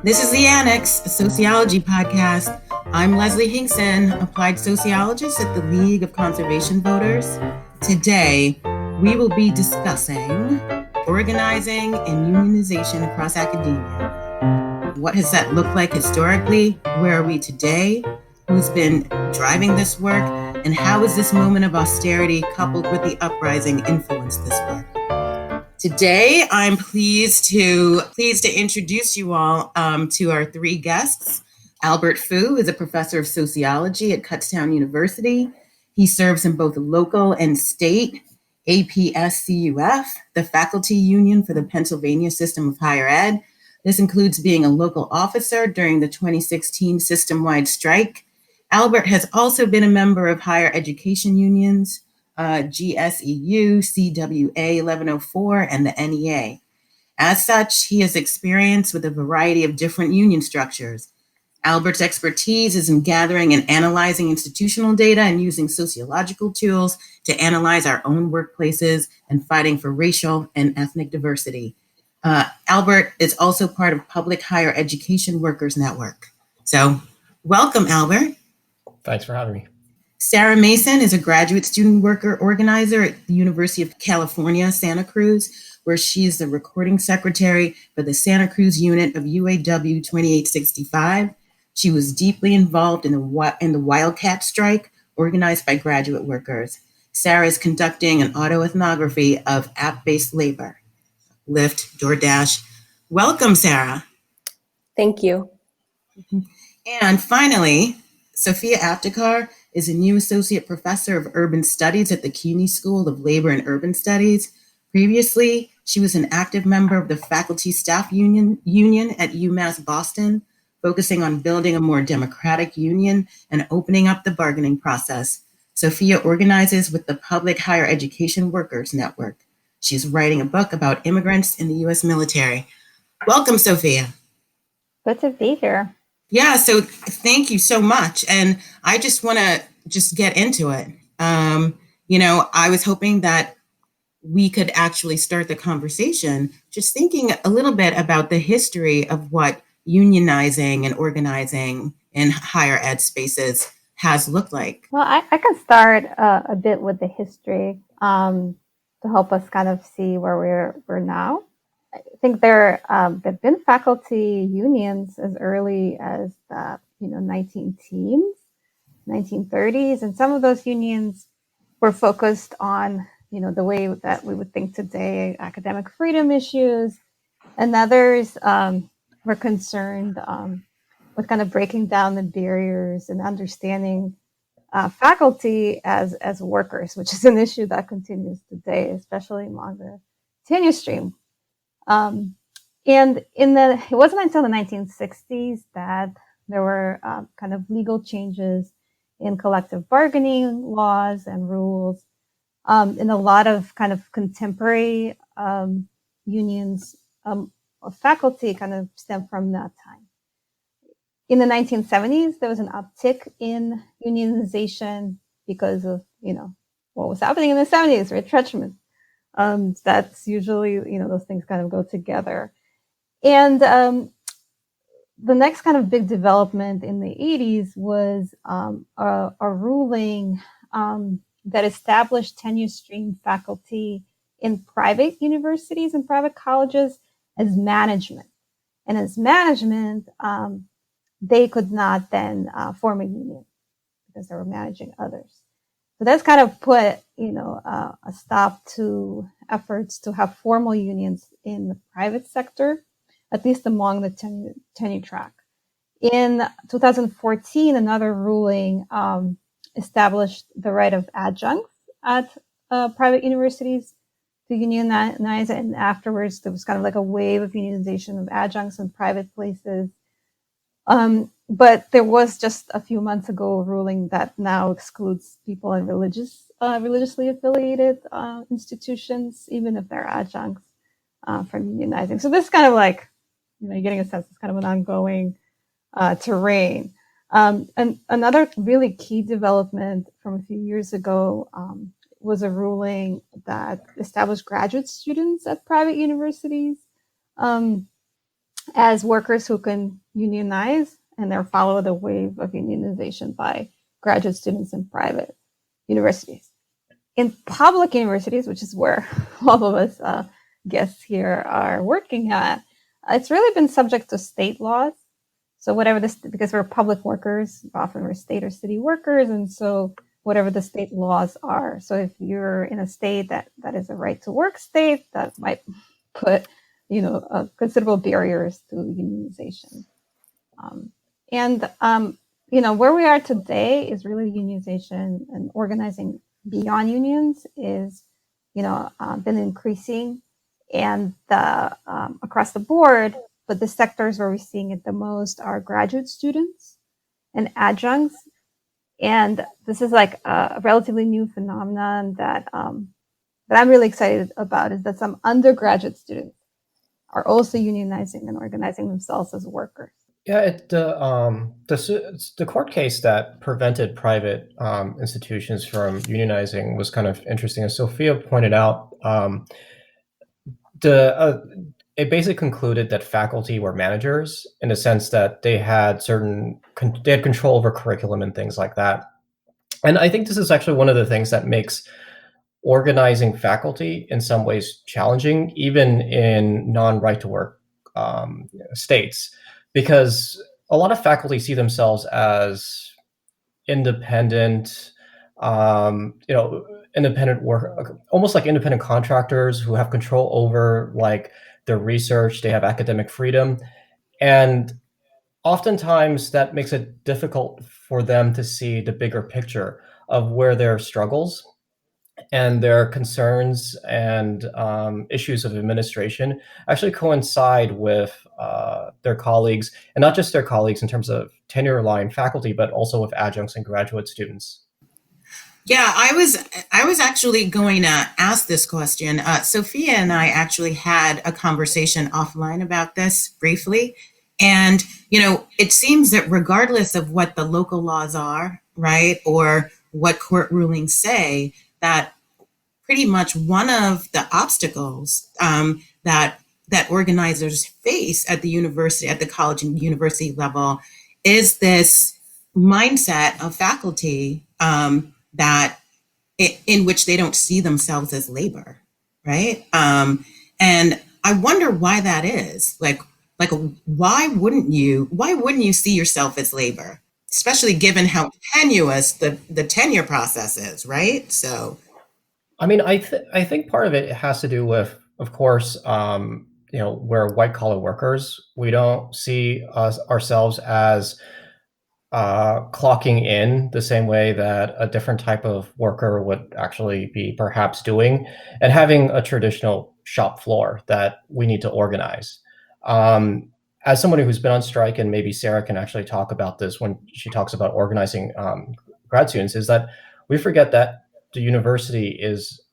This is the Annex, a sociology podcast. I'm Leslie Hinkson, applied sociologist at the League of Conservation Voters. Today, we will be discussing organizing and unionization across academia. What has that looked like historically? Where are we today? Who's been driving this work? And how has this moment of austerity coupled with the uprising influenced this work? Today, I'm pleased to introduce you all to our three guests. Albert Fu is a professor of sociology at Kutztown University. He serves in both local and state APSCUF, the faculty union for the Pennsylvania System of Higher Ed. This includes being a local officer during the 2016 system-wide strike. Albert has also been a member of higher education unions, GSEU, CWA 1104, and the NEA. As such, he has experience with a variety of different union structures. Albert's expertise is in gathering and analyzing institutional data and using sociological tools to analyze our own workplaces and fighting for racial and ethnic diversity. Albert is also part of Public Higher Education Workers Network. So, welcome, Albert. Thanks for having me. Sarah Mason is a graduate student worker organizer at the University of California, Santa Cruz, where she is the recording secretary for the Santa Cruz unit of UAW 2865. She was deeply involved in the Wildcat strike organized by graduate workers. Sarah is conducting an autoethnography of app-based labor, Lyft, DoorDash. Welcome, Sarah. Thank you. And finally, Sofya Aptekar is a new associate professor of urban studies at the CUNY School of Labor and Urban Studies. Previously, she was an active member of the faculty staff union at UMass Boston, focusing on building a more democratic union and opening up the bargaining process. Sofya organizes with the Public Higher Education Workers Network. She's writing a book about immigrants in the U.S. military. Welcome, Sofya. Good to be here. Yeah, so thank you so much. And I just want to get into it. I was hoping that we could actually start the conversation just thinking a little bit about the history of what unionizing and organizing in higher ed spaces has looked like. Well, I can start a bit with the history to help us kind of see where we're now. I think there have been faculty unions as early as the 1930s, and some of those unions were focused on the way that we would think today, academic freedom issues, and others were concerned with kind of breaking down the barriers and understanding faculty as workers, which is an issue that continues today, especially among the tenure stream. And it wasn't until the 1960s that there were kind of legal changes in collective bargaining laws and rules. And a lot of kind of contemporary unions of faculty kind of stem from that time. In the 1970s, there was an uptick in unionization because of, what was happening in the 70s, retrenchment. That's usually, those things kind of go together. And the next kind of big development in the 80s was a ruling that established tenure stream faculty in private universities and private colleges as management. And as management, they could not then form a union because they were managing others. So that's kind of put, a stop to efforts to have formal unions in the private sector, at least among the tenure track. In 2014, another ruling established the right of adjuncts at private universities to unionize, and afterwards there was kind of like a wave of unionization of adjuncts in private places. But there was just a few months ago a ruling that now excludes people in religiously affiliated institutions, even if they're adjuncts, from unionizing. So this is kind of like, you're getting a sense it's kind of an ongoing terrain. And another really key development from a few years ago was a ruling that established graduate students at private universities as workers who can unionize and then follow the wave of unionization by graduate students in private universities. In public universities, which is where all of us guests here are working at, it's really been subject to state laws. So whatever this, because we're public workers, often we're state or city workers, and so whatever the state laws are. So if you're in a state that is a right to work state, that might put, considerable barriers to unionization. Where we are today is really unionization and organizing beyond unions is, been increasing, and across the board. But the sectors where we're seeing it the most are graduate students and adjuncts. And this is like a relatively new phenomenon that I'm really excited about, is that some undergraduate students are also unionizing and organizing themselves as workers. Yeah, the court case that prevented private institutions from unionizing was kind of interesting. As Sophia pointed out, it basically concluded that faculty were managers in the sense that they had control over curriculum and things like that. And I think this is actually one of the things that makes organizing faculty in some ways challenging, even in non-right to work states, because a lot of faculty see themselves as independent, independent work, almost like independent contractors who have control over like their research. They have academic freedom, and oftentimes that makes it difficult for them to see the bigger picture of where their struggles and their concerns and issues of administration actually coincide with their colleagues, and not just their colleagues in terms of tenure line faculty, but also with adjuncts and graduate students. Yeah, I was actually going to ask this question. Sophia and I actually had a conversation offline about this briefly. And, it seems that regardless of what the local laws are, right, or what court rulings say, that pretty much one of the obstacles that organizers face at the university, at the college and university level, is this mindset of faculty that in which they don't see themselves as labor, right? And I wonder why that is. Like why wouldn't you see yourself as labor, especially given how tenuous the tenure process is, right? So I mean, I think part of it has to do with, of course, we're white collar workers. We don't see ourselves as clocking in the same way that a different type of worker would actually be perhaps doing, and having a traditional shop floor that we need to organize. As somebody who's been on strike, and maybe Sarah can actually talk about this when she talks about organizing grad students, is that we forget that the university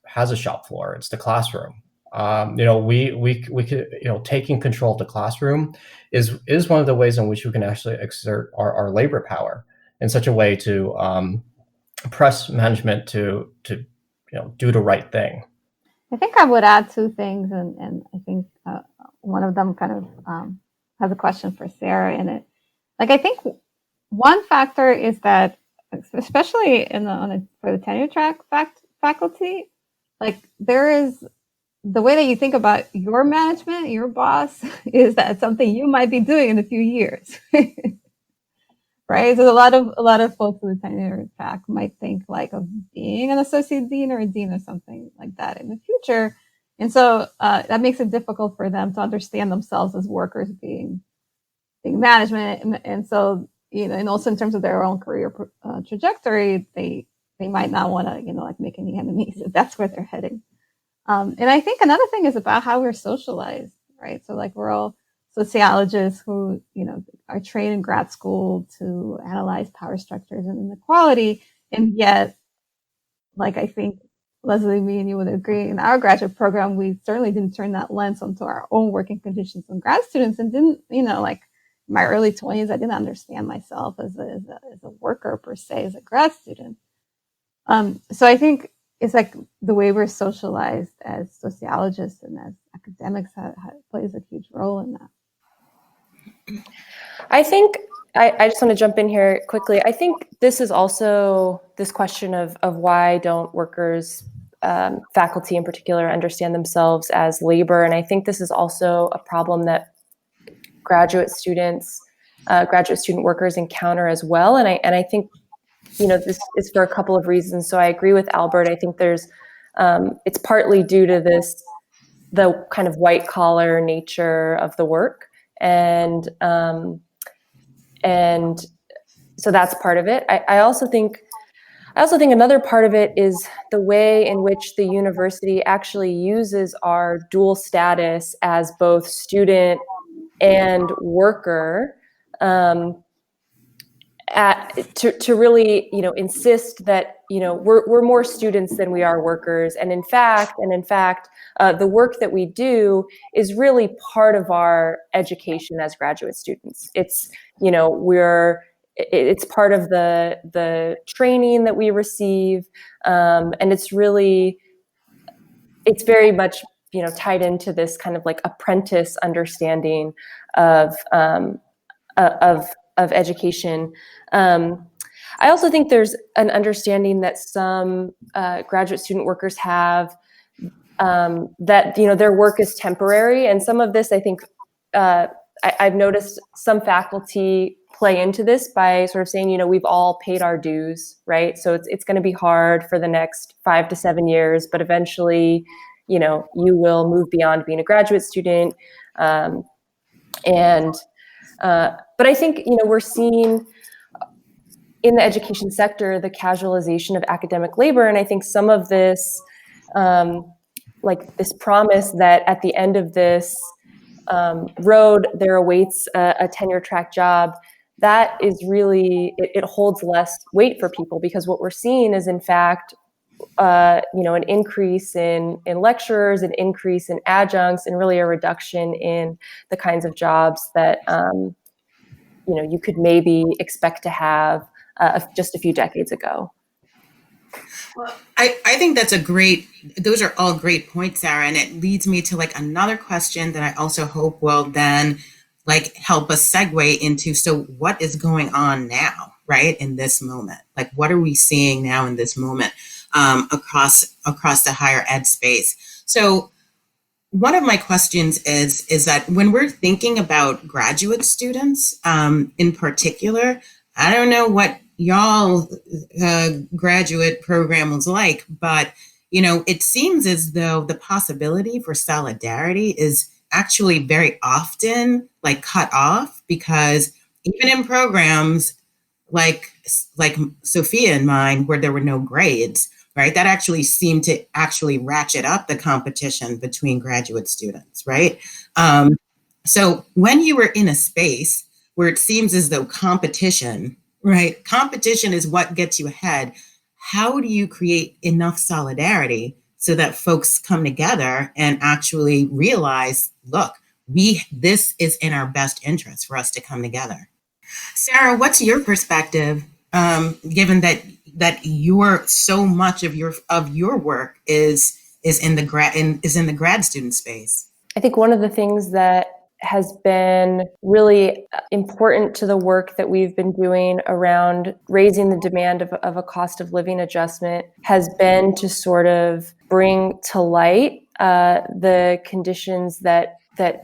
has a shop floor. It's the classroom. We could, taking control of the classroom is one of the ways in which we can actually exert our labor power in such a way to press management to do the right thing. I think I would add two things, and I think one of them kind of has a question for Sarah in it. Like, I think one factor is that, especially for the tenure track faculty, like there is the way that you think about your management, your boss, is that something you might be doing in a few years, right? So a lot of folks in the tenure track might think like of being an associate dean or a dean or something like that in the future, and so that makes it difficult for them to understand themselves as workers being management, and so and also in terms of their own career trajectory, they might not want to like make any enemies if that's where they're heading. And I think another thing is about how we're socialized, right? So like we're all sociologists who, are trained in grad school to analyze power structures and inequality. And yet, like I think, Leslie, me and you would agree, in our graduate program, we certainly didn't turn that lens onto our own working conditions and grad students, and didn't, like in my early 20s, I didn't understand myself as a worker per se, as a grad student. So I think it's like the way we're socialized as sociologists and as academics plays a huge role in that. I think I just want to jump in here quickly. I think this is also this question of why don't workers, faculty in particular, understand themselves as labor. And I think this is also a problem that graduate student workers encounter as well. And I think, this is for a couple of reasons. So I agree with Albert. I think it's partly due to the kind of white collar nature of the work. And so that's part of it. I also think another part of it is the way in which the university actually uses our dual status as both student and worker to really, insist that, we're more students than we are workers. And in fact, the work that we do is really part of our education as graduate students. It's, it's part of the training that we receive. And it's very much, tied into this kind of like apprentice understanding of education. I also think there's an understanding that some graduate student workers have that their work is temporary, and some of this I think I've noticed some faculty play into this by sort of saying, we've all paid our dues, right? So it's going to be hard for the next 5 to 7 years, but eventually, you will move beyond being a graduate student, but I think, we're seeing in the education sector the casualization of academic labor. And I think some of this, like this promise that at the end of this road, there awaits a tenure track job, that is really, it holds less weight for people, because what we're seeing is in fact, an increase in lecturers, an increase in adjuncts, and really a reduction in the kinds of jobs that you could maybe expect to have just a few decades ago. Well, I think those are all great points, Sarah. And it leads me to like another question that I also hope will then like help us segue into, so what is going on now, right? In this moment, like what are we seeing now in this moment across the higher ed space? So one of my questions is that when we're thinking about graduate students in particular, I don't know what y'all graduate program was like, but it seems as though the possibility for solidarity is actually very often like cut off, because even in programs like Sofya and mine, where there were no grades, right, that actually seemed to actually ratchet up the competition between graduate students, right? So when you were in a space where it seems as though competition is what gets you ahead, how do you create enough solidarity so that folks come together and actually realize, look, this is in our best interest for us to come together? Sarah, what's your perspective, given that your so much of your work is in the grad student space? I think one of the things that has been really important to the work that we've been doing around raising the demand of a cost of living adjustment has been to sort of bring to light the conditions that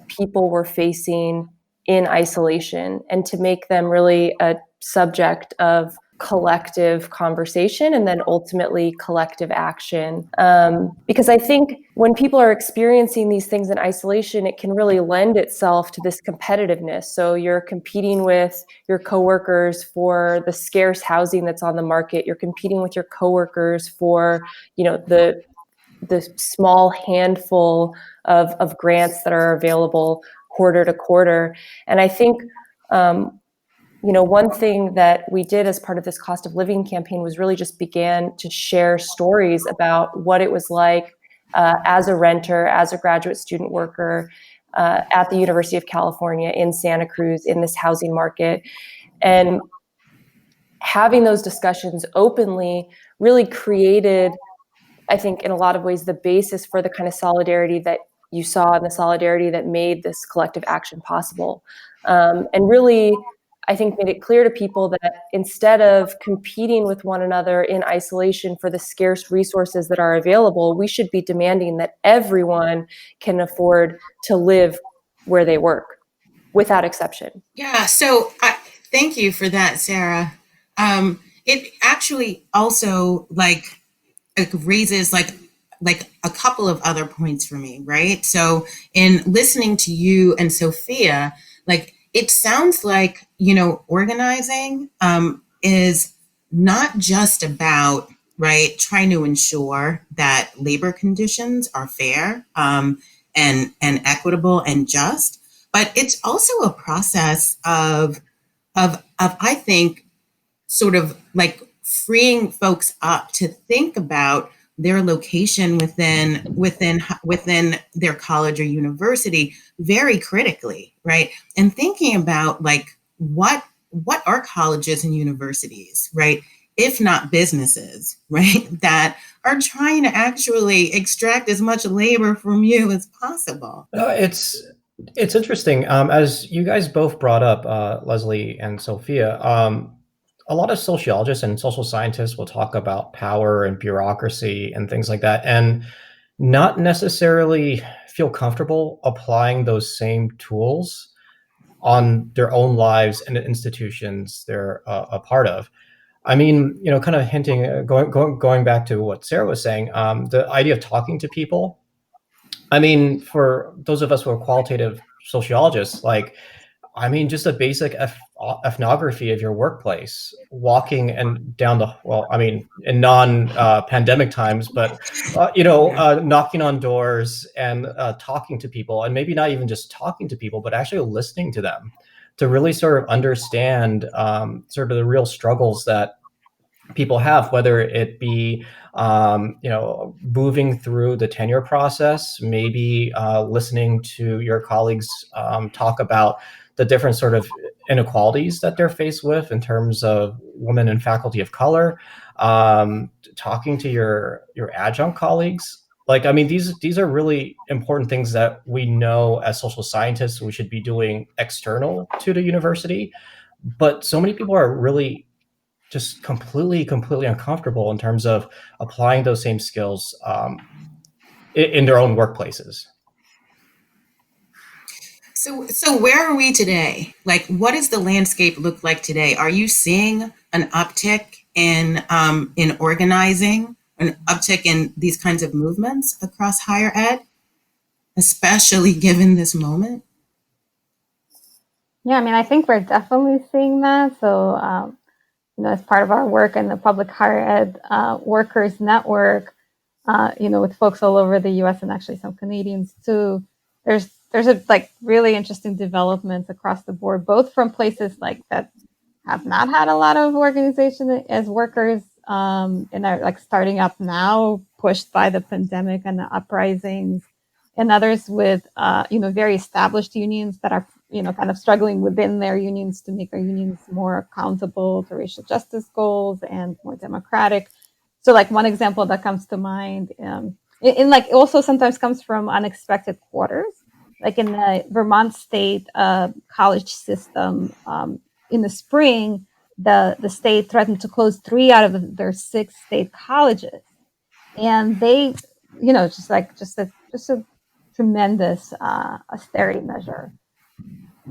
people were facing in isolation, and to make them really a subject of collective conversation and then ultimately collective action. Because I think when people are experiencing these things in isolation, it can really lend itself to this competitiveness. So you're competing with your coworkers for the scarce housing that's on the market. You're competing with your coworkers for, the small handful of grants that are available quarter to quarter. And I think, one thing that we did as part of this cost of living campaign was really just began to share stories about what it was like as a renter, as a graduate student worker at the University of California in Santa Cruz in this housing market. And having those discussions openly really created, I think, in a lot of ways, the basis for the kind of solidarity that you saw in the solidarity that made this collective action possible. And really, I think made it clear to people that instead of competing with one another in isolation for the scarce resources that are available, we should be demanding that everyone can afford to live where they work without exception. Yeah, so thank you for that, Sarah. It actually also it raises like a couple of other points for me, right? So in listening to you and Sofya, like it sounds like, organizing is not just about, right, trying to ensure that labor conditions are fair and equitable and just, but it's also a process of I think sort of like freeing folks up to think about their location within their college or university very critically, right? And thinking about like what are colleges and universities, right? If not businesses, right? That are trying to actually extract as much labor from you as possible. It's interesting. As you guys both brought up, Leslie and Sofya, a lot of sociologists and social scientists will talk about power and bureaucracy and things like that, and not necessarily feel comfortable applying those same tools on their own lives and the institutions they're a part of. I mean, kind of hinting, going back to what Sarah was saying, the idea of talking to people. I mean, for those of us who are qualitative sociologists, just a basic ethnography of your workplace, walking and down in non-pandemic times, but, knocking on doors and talking to people, and maybe not even just talking to people, but actually listening to them to really sort of understand sort of the real struggles that people have, whether it be moving through the tenure process, maybe listening to your colleagues talk about the different sort of inequalities that they're faced with in terms of women and faculty of color, talking to your adjunct colleagues. These are really important things that we know as social scientists we should be doing external to the university, but so many people are really just completely uncomfortable in terms of applying those same skills in their own workplaces. So where are we today? Like, what does the landscape look like today? Are you seeing an uptick in organizing, an uptick in these kinds of movements across higher ed, especially given this moment? Yeah, I mean, I think we're definitely seeing that. So, as part of our work in the Public Higher Ed Workers Network, with folks all over the U.S. and actually some Canadians too, there's really interesting developments across the board, both from places like that have not had a lot of organization as workers and are starting up now, pushed by the pandemic and the uprisings, and others with very established unions that are kind of struggling within their unions to make their unions more accountable to racial justice goals and more democratic. So one example that comes to mind, also sometimes comes from unexpected quarters, like in the Vermont state college system. In the spring, the state threatened to close 3 out of their 6 state colleges, and they, just a tremendous austerity measure.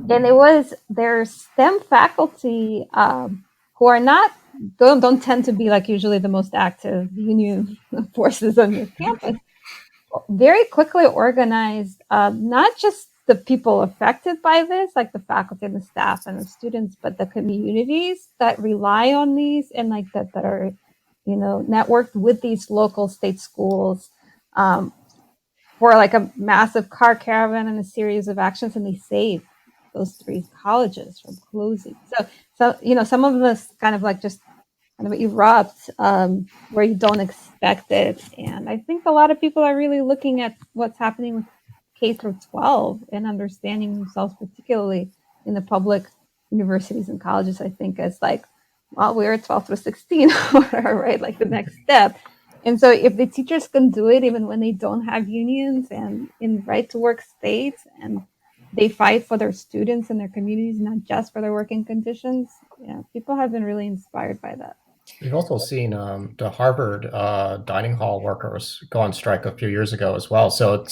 And it was their STEM faculty who are don't tend to be usually the most active union forces on your campus, very quickly organized not just the people affected by this, like the faculty and the staff and the students, but the communities that rely on these and that are networked with these local state schools for a massive car caravan and a series of actions, and they saved those 3 colleges from closing. So some of this kind of just kind of erupt where you don't expect it. And I think a lot of people are really looking at what's happening with K through 12 and understanding themselves, particularly in the public universities and colleges, I think as we're 12 through 16, right? The next step. And so if the teachers can do it, even when they don't have unions and in right to work states, and they fight for their students and their communities, not just for their working conditions, yeah, people have been really inspired by that. We've also seen the Harvard dining hall workers go on strike a few years ago as well. So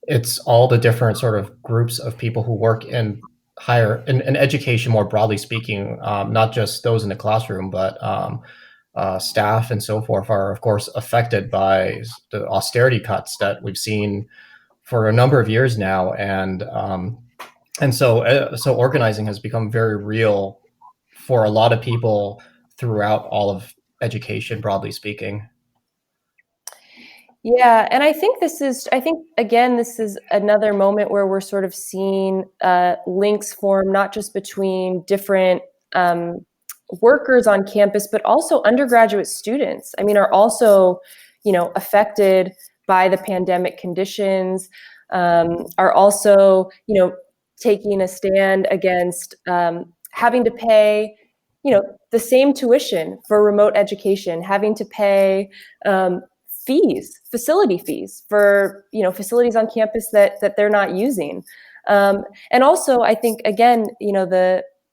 it's all the different sort of groups of people who work in in education, more broadly speaking, not just those in the classroom, but staff and so forth are, of course, affected by the austerity cuts that we've seen for a number of years now, and so organizing has become very real for a lot of people throughout all of education, broadly speaking. Yeah, and I think again, this is another moment where we're sort of seeing links form, not just between different workers on campus, but also undergraduate students. I mean, are also, affected by the pandemic conditions, are also, taking a stand against having to pay, the same tuition for remote education, having to pay facility fees for, facilities on campus that they're not using. And also, I think, again,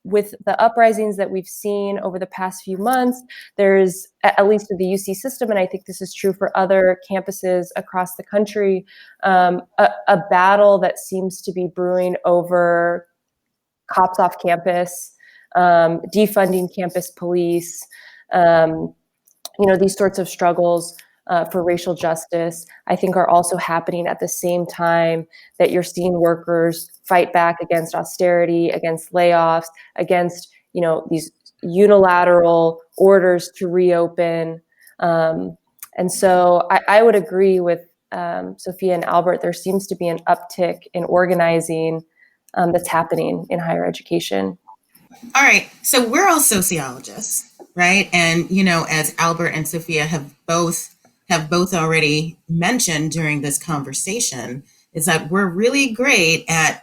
with the uprisings that we've seen over the past few months, there's, at least in the UC system, and I think this is true for other campuses across the country, a battle that seems to be brewing over cops off campus, defunding campus police, these sorts of struggles for racial justice, I think, are also happening at the same time that you're seeing workers fight back against austerity, against layoffs, against, these unilateral orders to reopen. And so I would agree with Sofya and Albert. There seems to be an uptick in organizing that's happening in higher education. All right. So we're all sociologists, right? And, as Albert and Sofya have both already mentioned during this conversation, is that we're really great at,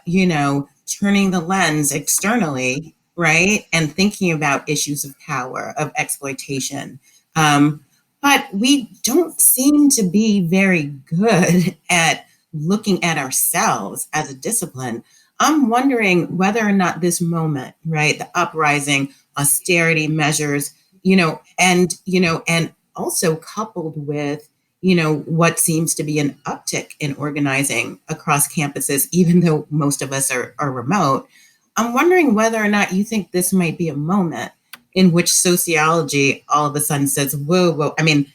turning the lens externally, right? And thinking about issues of power, of exploitation. But we don't seem to be very good at looking at ourselves as a discipline. I'm wondering whether or not this moment, right, the uprising, austerity measures, and also coupled with, what seems to be an uptick in organizing across campuses, even though most of us are remote. I'm wondering whether or not you think this might be a moment in which sociology all of a sudden says, whoa. I mean,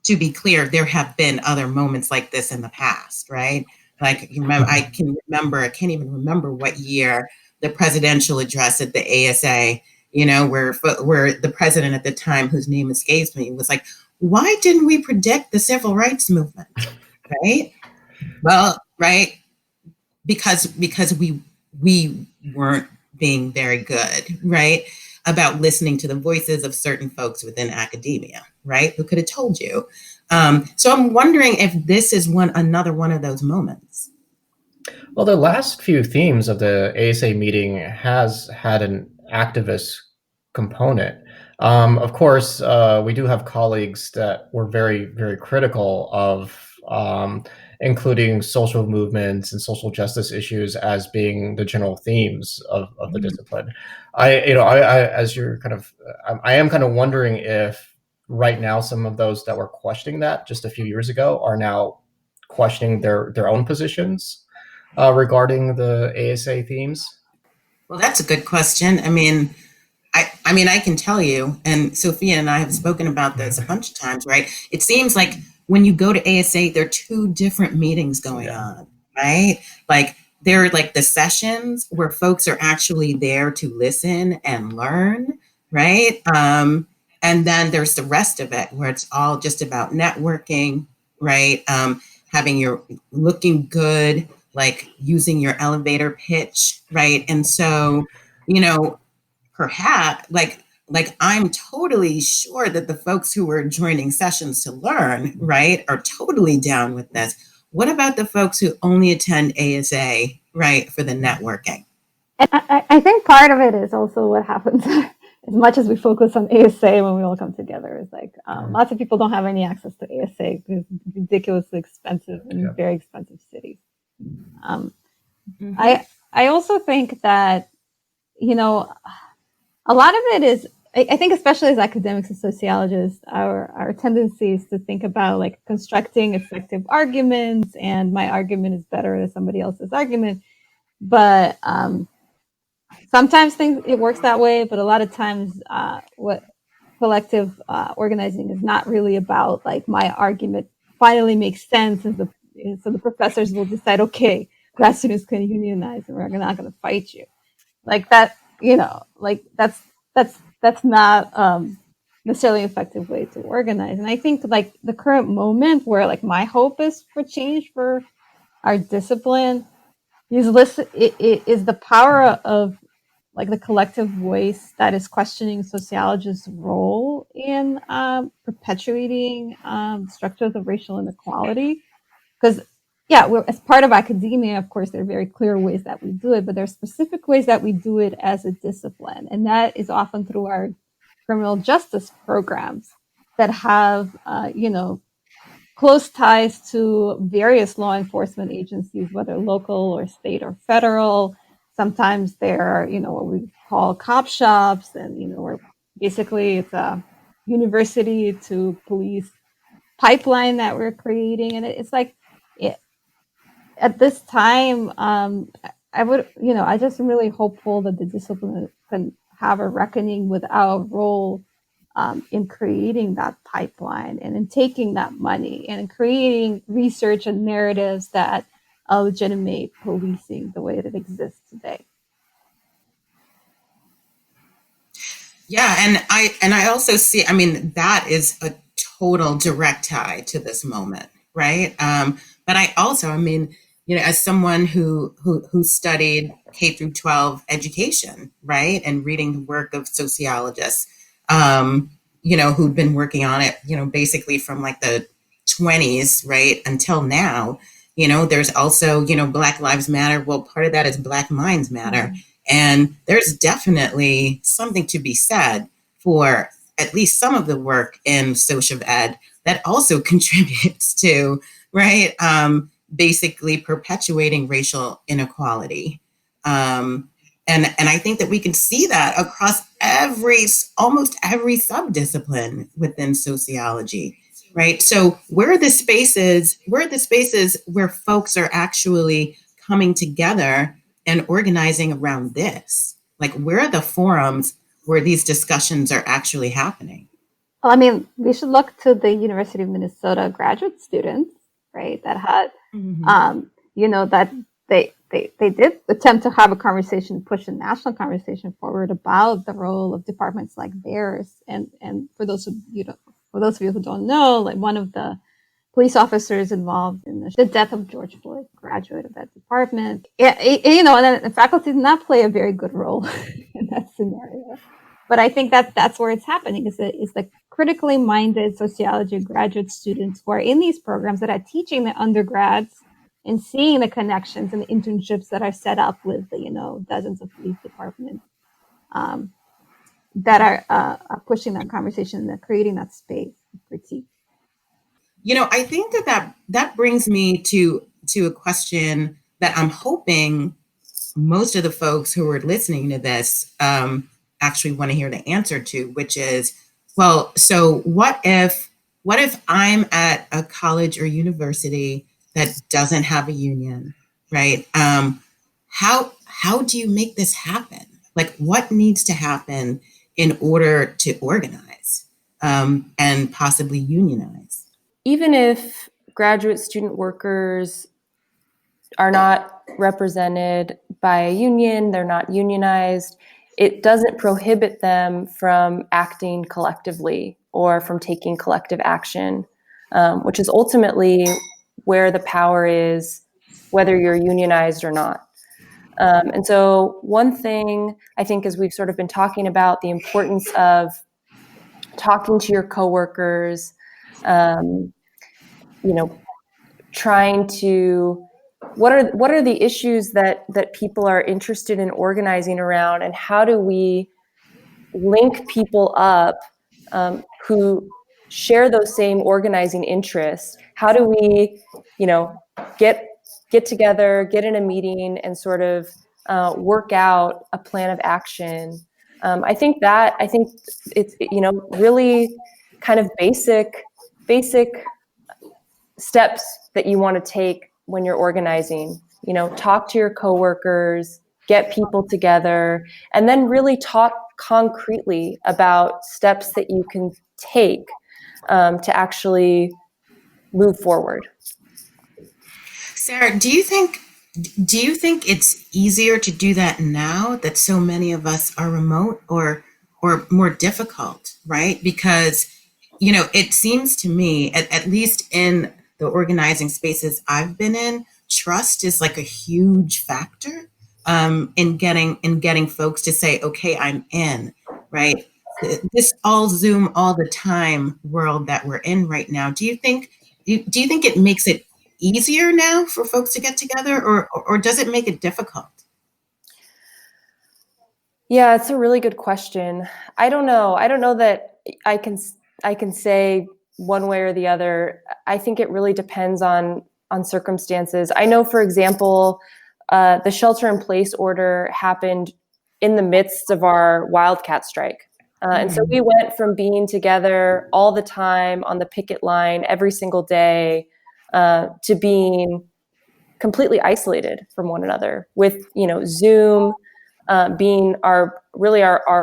to be clear, there have been other moments like this in the past, right? Like, I can't even remember what year the presidential address at the ASA, where the president at the time, whose name escapes me, was like, why didn't we predict the civil rights movement, right? Well, right, because we weren't being very good, right, about listening to the voices of certain folks within academia, right, who could have told you. So I'm wondering if this is another one of those moments. Well, the last few themes of the ASA meeting has had an activist component. Of course, we do have colleagues that were very, very critical of including social movements and social justice issues as being the general themes of the discipline. I am kind of wondering if right now some of those that were questioning that just a few years ago are now questioning their own positions regarding the ASA themes. Well, that's a good question. I mean, I can tell you, and Sofya and I have spoken about this a bunch of times, right? It seems like when you go to ASA, there are two different meetings going on, right? Like, there are like the sessions where folks are actually there to listen and learn, right? And then there's the rest of it where it's all just about networking, right? Having your looking good, like using your elevator pitch, right? And so, perhaps like I'm totally sure that the folks who are joining sessions to learn, right, are totally down with this. What about the folks who only attend ASA, right, for the networking? And I think part of it is also what happens as much as we focus on ASA when we all come together, it's like lots of people don't have any access to ASA because it's ridiculously expensive in very expensive cities. I also think that, you know, a lot of it is, I think especially as academics and sociologists, our tendency is to think about like constructing effective arguments, and my argument is better than somebody else's argument. But sometimes it works that way, but a lot of times what collective organizing is not really about like my argument finally makes sense, and so the professors will decide, okay, grad students can unionize and we're not going to fight you. Like that, you know, like that's not necessarily an effective way to organize. And I think like the current moment where like my hope is for change for our discipline is the power of like the collective voice that is questioning sociologists' role in perpetuating structures of racial inequality. Because as part of academia, of course, there are very clear ways that we do it, but there are specific ways that we do it as a discipline. And that is often through our criminal justice programs that have, close ties to various law enforcement agencies, whether local or state or federal. Sometimes they're, what we call cop shops, and, where basically it's a university to police pipeline that we're creating. And it's like, at this time, I just am really hopeful that the discipline can have a reckoning with our role in creating that pipeline and in taking that money and in creating research and narratives that legitimate policing the way that it exists today. Yeah, and I also see, I mean, that is a total direct tie to this moment, right? But I also, I mean, as someone who studied K through 12 education, right, and reading the work of sociologists, who'd been working on it, basically from like the 20s, right, until now. There's also, Black Lives Matter. Well, part of that is Black Minds Matter. And there's definitely something to be said for at least some of the work in social ed that also contributes to, right, basically perpetuating racial inequality. And I think that we can see that across almost every subdiscipline within sociology, right? So where are the spaces where folks are actually coming together and organizing around this? Like, where are the forums where these discussions are actually happening? Well, I mean, we should look to the University of Minnesota graduate students, right? That had, that they did attempt to have a conversation, push a national conversation forward about the role of departments like theirs. And for those of you who don't know, like one of the police officers involved in the death of George Floyd, graduate of that department. And then the faculty did not play a very good role in that scenario. But I think that's where it's happening, is the critically minded sociology graduate students who are in these programs that are teaching the undergrads and seeing the connections and the internships that are set up with the, dozens of police departments that are pushing that conversation and creating that space of critique. I think that brings me to a question that I'm hoping most of the folks who are listening to this actually want to hear the answer to, which is, well, so what if I'm at a college or university that doesn't have a union, right? How do you make this happen? Like, what needs to happen in order to organize and possibly unionize? Even if graduate student workers are not represented by a union, they're not unionized, it doesn't prohibit them from acting collectively or from taking collective action, which is ultimately where the power is, whether you're unionized or not. And so one thing I think, as we've sort of been talking about, the importance of talking to your coworkers, trying to, what are the issues that people are interested in organizing around, and how do we link people up who share those same organizing interests? How do we, get together, get in a meeting, and sort of work out a plan of action? I think it's really kind of basic steps that you want to take when you're organizing. Talk to your coworkers, get people together, and then really talk concretely about steps that you can take to actually move forward. Sarah, do you think it's easier to do that now that so many of us are remote, or more difficult, right? Because it seems to me, at least in the organizing spaces I've been in, trust is like a huge factor in getting folks to say, okay, I'm in, right? This all Zoom all the time world that we're in right now. Do you think it makes it easier now for folks to get together, or does it make it difficult? Yeah, it's a really good question. I don't know that I can say one way or the other. I think it really depends on circumstances. I know, for example, the shelter-in-place order happened in the midst of our wildcat strike. And so we went from being together all the time on the picket line every single day to being completely isolated from one another, with Zoom being our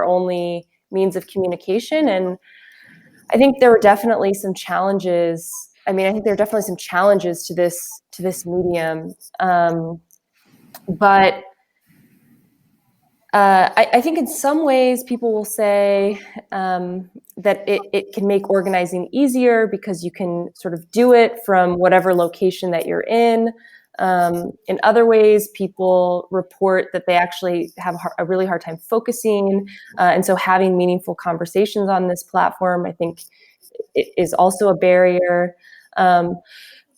only means of communication. And I think there were definitely some challenges. I think there are definitely some challenges to this medium, but I think in some ways people will say that it can make organizing easier because you can sort of do it from whatever location that you're in. In other ways, people report that they actually have a really hard time focusing. And so having meaningful conversations on this platform, I think, is also a barrier.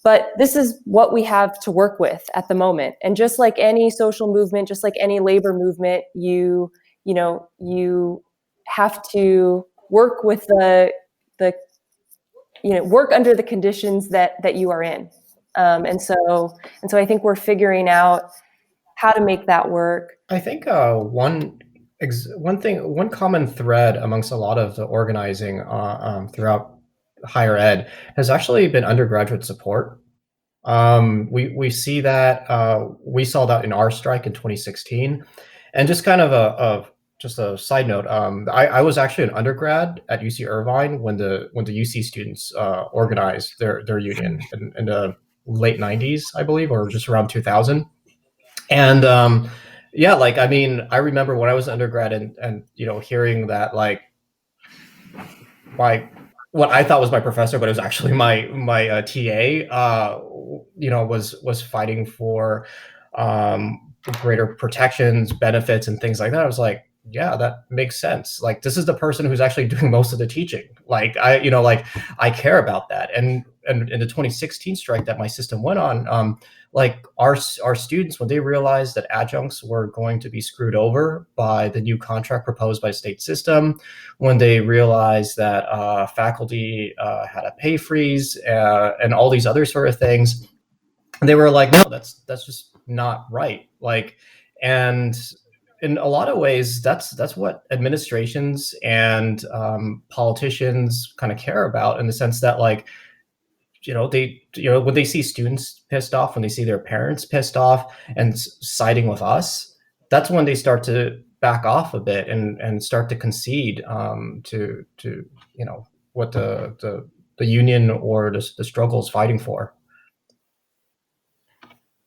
But this is what we have to work with at the moment. And just like any social movement, just like any labor movement, you have to work with work under the conditions that you are in. And so I think we're figuring out how to make that work. I think one common thread amongst a lot of the organizing throughout higher ed has actually been undergraduate support. We see that we saw that in our strike in 2016, and just kind of just a side note. I was actually an undergrad at UC Irvine when the UC students organized their union in the late 90s, I believe, or just around 2000. And I remember when I was an undergrad and hearing that, like, what I thought was my professor, but it was actually my TA, was fighting for greater protections, benefits, and things like that. I was like, yeah, that makes sense. Like, this is the person who's actually doing most of the teaching. Like, I care about that. And in the 2016 strike that my system went on, like our students, when they realized that adjuncts were going to be screwed over by the new contract proposed by state system, when they realized that faculty had a pay freeze and all these other sort of things, they were like, no, that's just not right. Like, and in a lot of ways, that's what administrations and politicians kind of care about, in the sense that, like, when they see students pissed off, when they see their parents pissed off and siding with us, that's when they start to back off a bit and start to concede to what the union or the struggle is fighting for.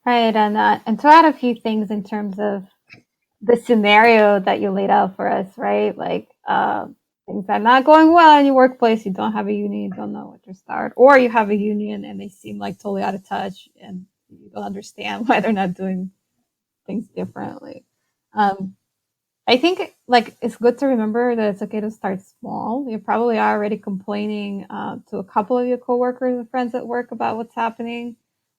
Right, and to add a few things in terms of the scenario that you laid out for us, right? Like things are not going well in your workplace. You don't have a union, you don't know what to start, or you have a union and they seem like totally out of touch, and you don't understand why they're not doing things differently. I think, like, it's good to remember that it's okay to start small. You probably are already complaining to a couple of your coworkers and friends at work about what's happening.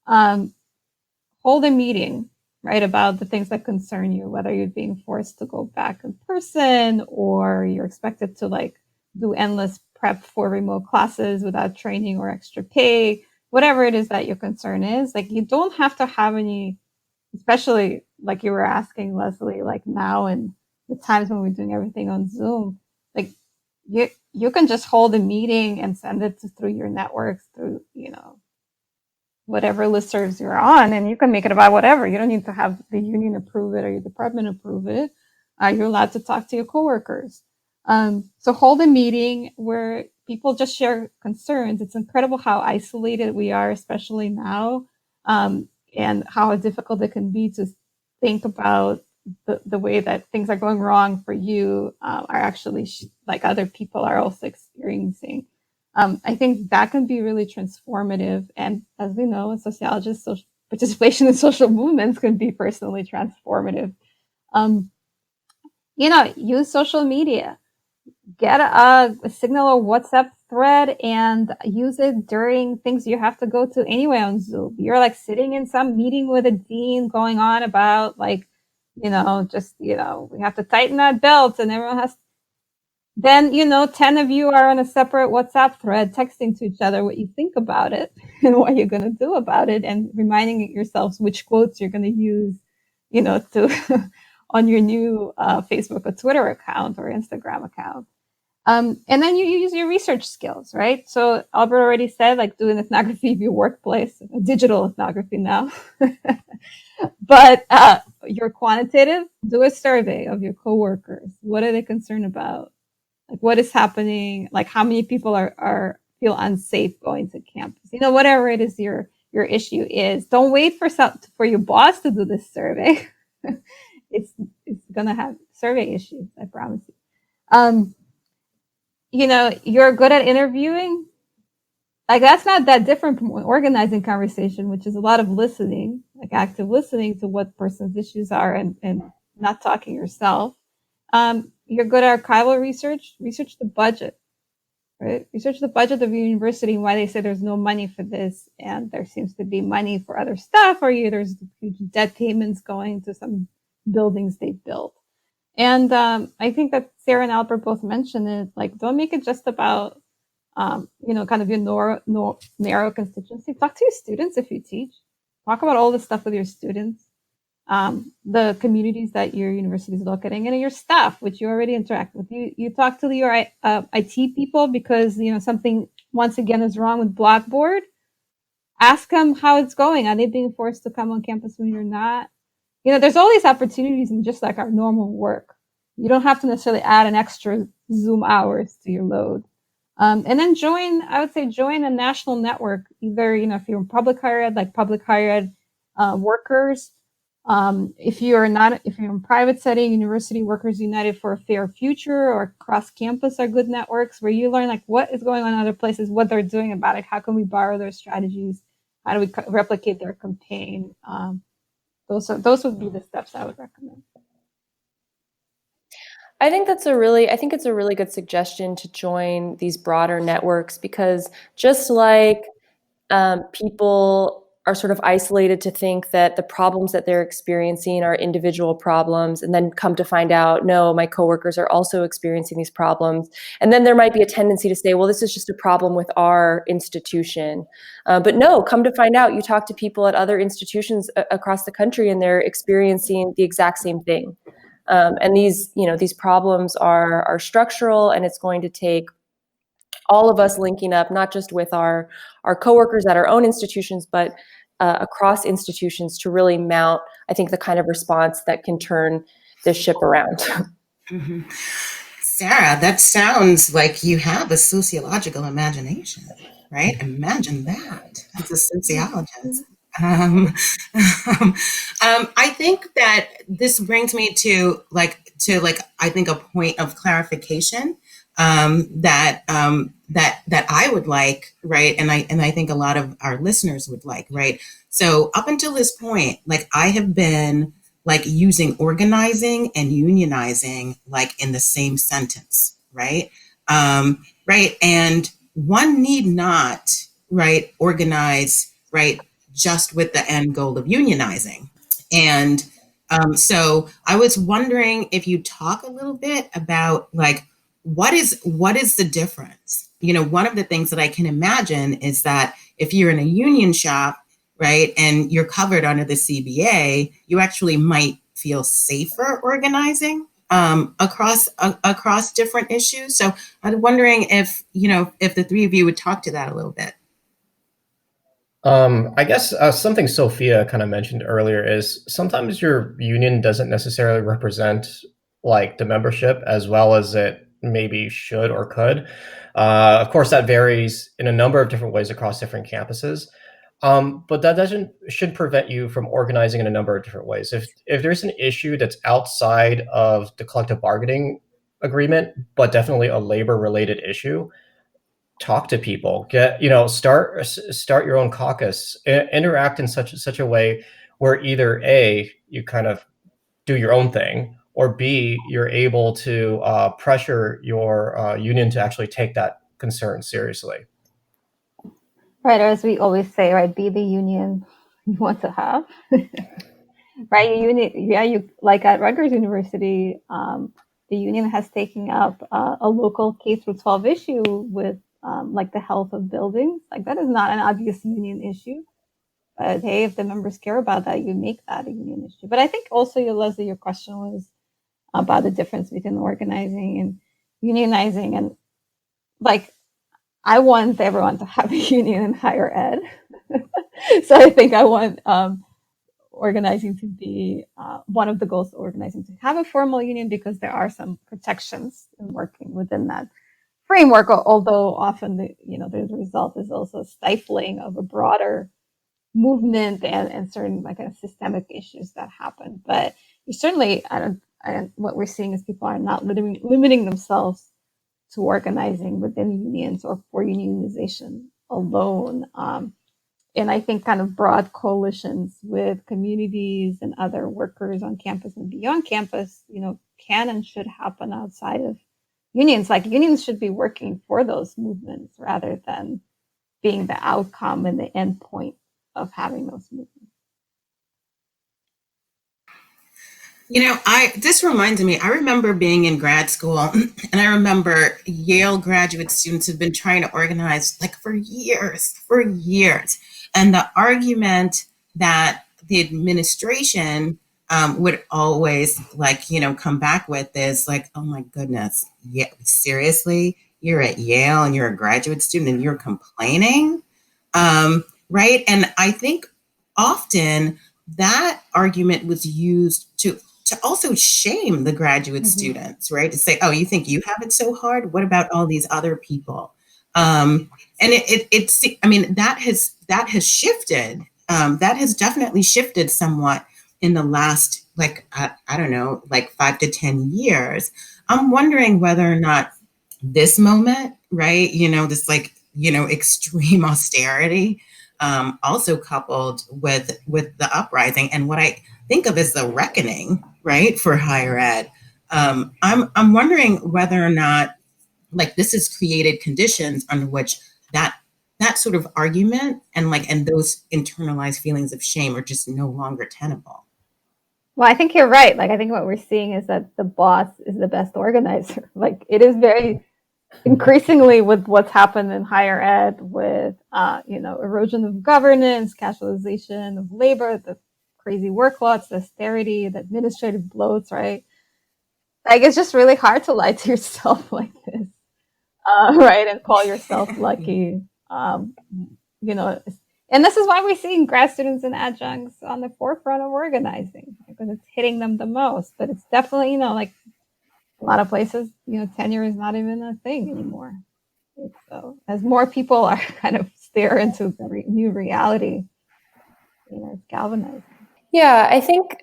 Hold a meeting, right? About the things that concern you, whether you're being forced to go back in person or you're expected to like do endless prep for remote classes without training or extra pay, whatever it is that your concern is, like you don't have to have any, especially like you were asking, Leslie, like now and the times when we're doing everything on Zoom, like you can just hold a meeting and send it through your networks, through, whatever listservs you're on, and you can make it about whatever. You don't need to have the union approve it or your department approve it. You're allowed to talk to your coworkers. So hold a meeting where people just share concerns. It's incredible how isolated we are, especially now, and how difficult it can be to think about the way that things are going wrong for you are actually like other people are also experiencing. I think that can be really transformative. And as we know, as sociologists, social participation in social movements can be personally transformative. Use social media, get a Signal or WhatsApp thread and use it during things you have to go to anyway on Zoom. You're like sitting in some meeting with a dean going on about like, we have to tighten our belts and everyone has, then, 10 of you are on a separate WhatsApp thread texting to each other what you think about it and what you're going to do about it and reminding yourselves which quotes you're going to use, to on your new Facebook or Twitter account or Instagram account. And then you use your research skills, right? So Albert already said, like, do an ethnography of your workplace, a digital ethnography now. But you're quantitative, do a survey of your coworkers. What are they concerned about? Like, what is happening? Like, how many people feel unsafe going to campus? Whatever it is your issue is. Don't wait for your boss to do this survey. It's gonna have survey issues, I promise you. You're good at interviewing. Like, that's not that different from organizing conversation, which is a lot of listening, like active listening to what person's issues are and not talking yourself. You're good at archival research the budget, right? Research the budget of your university and why they say there's no money for this and there seems to be money for other stuff, or there's huge debt payments going to some buildings they built. And I think that Sarah and Albert both mentioned it, like, don't make it just about, kind of your narrow constituency. Talk to your students if you teach. Talk about all the stuff with your students, the communities that your university is locating, and your staff, which you already interact with. You talk to your IT people because, something, once again, is wrong with Blackboard. Ask them how it's going. Are they being forced to come on campus when you're not? There's all these opportunities in just like our normal work. You don't have to necessarily add an extra Zoom hours to your load. And then join a national network, either, if you're in public higher ed, like public higher ed workers. If you're in private setting, University Workers United for a Fair Future or Cross Campus are good networks where you learn like what is going on in other places, what they're doing about it, how can we borrow their strategies, how do we replicate their campaign. Those would be the steps I would recommend. I think it's a really good suggestion to join these broader networks, because just like people are sort of isolated to think that the problems that they're experiencing are individual problems, and then come to find out, no, my coworkers are also experiencing these problems. And then there might be a tendency to say, well, this is just a problem with our institution. But no, come to find out, you talk to people at other institutions across the country and they're experiencing the exact same thing. And these problems are structural, and it's going to take all of us linking up, not just with our coworkers at our own institutions, but across institutions to really mount, I think, the kind of response that can turn this ship around. Mm-hmm. Sarah, that sounds like you have a sociological imagination, right? Imagine that as a sociologist. I think that this brings me to I think a point of clarification that I would like, right, and I think a lot of our listeners would like, right. So up until this point, like, I have been like using organizing and unionizing like in the same sentence, right, right, and one need not, right, organize, right, just with the end goal of unionizing. And so I was wondering if you talk a little bit about like what is the difference? You know, one of the things that I can imagine is that if you're in a union shop, right, and you're covered under the CBA, you actually might feel safer organizing across different issues. So I'm wondering if, you know, if the three of you would talk to that a little bit. I guess something Sophia kind of mentioned earlier is sometimes your union doesn't necessarily represent like the membership as well as it maybe should or could. Of course, that varies in a number of different ways across different campuses. But that should prevent you from organizing in a number of different ways. If there's an issue that's outside of the collective bargaining agreement, but definitely a labor related issue, talk to people, start your own caucus, interact in such a way where either A, you kind of do your own thing, or B, you're able to pressure your union to actually take that concern seriously. Right, or as we always say, right, be the union you want to have. Right, you like at Rutgers University, the union has taken up a local K through 12 issue with like the health of buildings. Like that is not an obvious union issue, but hey, if the members care about that, you make that a union issue. But I think also, Leslie, your question was about the difference between organizing and unionizing, and like I want everyone to have a union in higher ed. So I think I want organizing to be one of the goals of organizing to have a formal union, because there are some protections in working within that framework, although often the result is also stifling of a broader movement and certain like kind of systemic issues that happen. But you certainly, what we're seeing is people are not limiting themselves to organizing within unions or for unionization alone. And I think kind of broad coalitions with communities and other workers on campus and beyond campus, can and should happen outside of unions. Like unions should be working for those movements rather than being the outcome and the end point of having those movements. This reminds me, I remember being in grad school, and I remember Yale graduate students have been trying to organize like for years. And the argument that the administration would always come back with is like, oh my goodness, yeah, seriously, you're at Yale and you're a graduate student and you're complaining, right? And I think often that argument was used to also shame the graduate students, right? To say, oh, you think you have it so hard? What about all these other people? And that has shifted. That has definitely shifted somewhat in the last, I don't know, 5 to 10 years. I'm wondering whether or not this moment, right? This extreme austerity, also coupled with the uprising and what I think of as the reckoning, right, for higher ed. I'm wondering whether or not this has created conditions under which that sort of argument and those internalized feelings of shame are just no longer tenable. Well, I think you're right. I think what we're seeing is that the boss is the best organizer. It is very increasingly with what's happened in higher ed with, erosion of governance, casualization of labor, the crazy work loads, the austerity, the administrative bloats, right? It's just really hard to lie to yourself like this, right? And call yourself lucky, and this is why we're seeing grad students and adjuncts on the forefront of organizing, because it's hitting them the most. But it's definitely, a lot of places, tenure is not even a thing anymore. So as more people are kind of stare into the new reality, it's galvanizing. Yeah, I think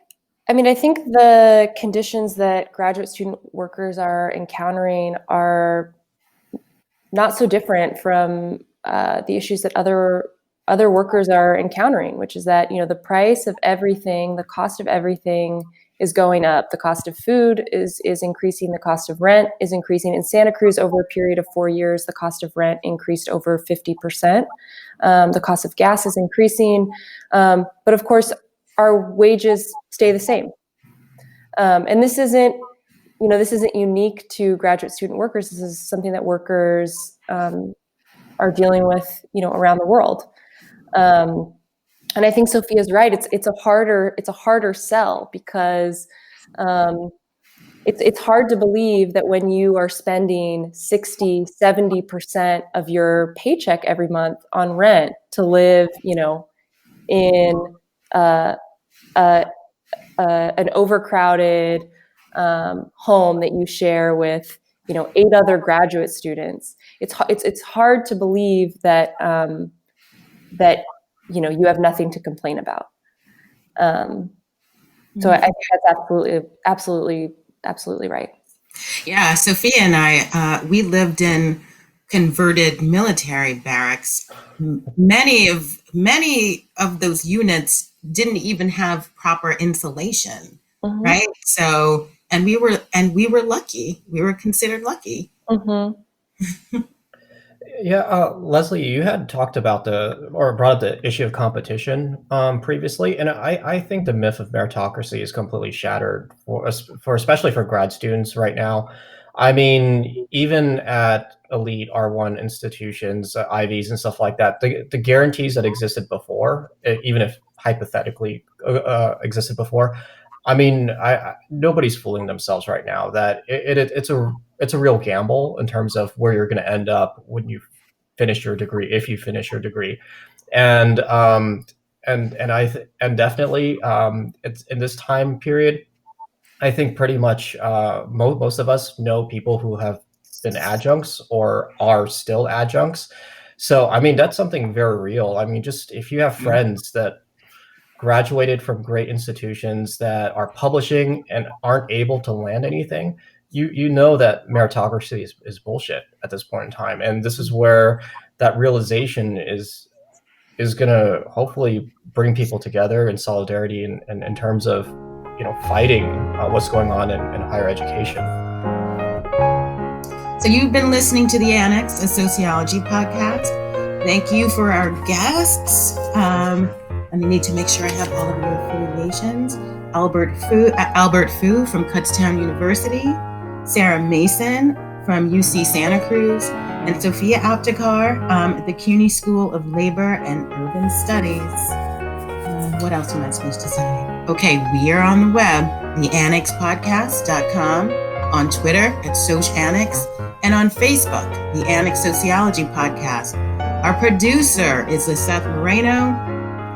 the conditions that graduate student workers are encountering are not so different from the issues that other workers are encountering, which is that, the price of everything, the cost of everything is going up. The cost of food is increasing. The cost of rent is increasing. In Santa Cruz, over a period of 4 years, the cost of rent increased over 50%. The cost of gas is increasing. But of course, our wages stay the same. And this isn't unique to graduate student workers. This is something that workers are dealing with, around the world. And I think Sophia's right. It's a harder sell, because it's hard to believe that when you are spending 60, 70% of your paycheck every month on rent to live, in an overcrowded home that you share with 8 other graduate students, it's hard to believe that you have nothing to complain about. So I think that's absolutely right. Yeah, Sophia and I, we lived in converted military barracks. Many of those units didn't even have proper insulation, Mm-hmm. right? So, and we were lucky. We were considered lucky. Mm-hmm. Yeah, Leslie, you had talked about brought up the issue of competition previously, and I think the myth of meritocracy is completely shattered especially for grad students right now. I mean, even at elite R1 institutions, Ivies and stuff like that, the guarantees that existed before, even if hypothetically existed before, I mean, nobody's fooling themselves right now that it's a real gamble in terms of where you're going to end up when you finish your degree, if you finish your degree, and definitely it's in this time period. I think pretty much most of us know people who have been adjuncts or are still adjuncts. So I mean, that's something very real. I mean, just if you have friends that graduated from great institutions that are publishing and aren't able to land anything, you know that meritocracy is bullshit at this point in time. And this is where that realization is going to hopefully bring people together in solidarity and in terms of fighting what's going on in higher education. So you've been listening to the Annex, a sociology podcast. Thank you for our guests. I need to make sure I have all of your affiliations. Albert Fu from Kutztown University, Sarah Mason from UC Santa Cruz, and Sofya Aptekar at the CUNY School of Labor and Urban Studies. What else am I supposed to say? Okay, we are on the web, theannexpodcast.com, on Twitter at SocAnnex, and on Facebook, the Annex Sociology Podcast. Our producer is Seth Moreno.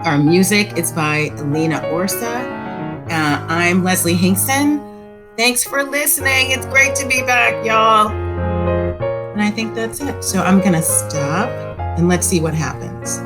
Our music is by Lena Orsa. I'm Leslie Hinkson. Thanks for listening. It's great to be back, y'all. And I think that's it. So I'm going to stop and let's see what happens.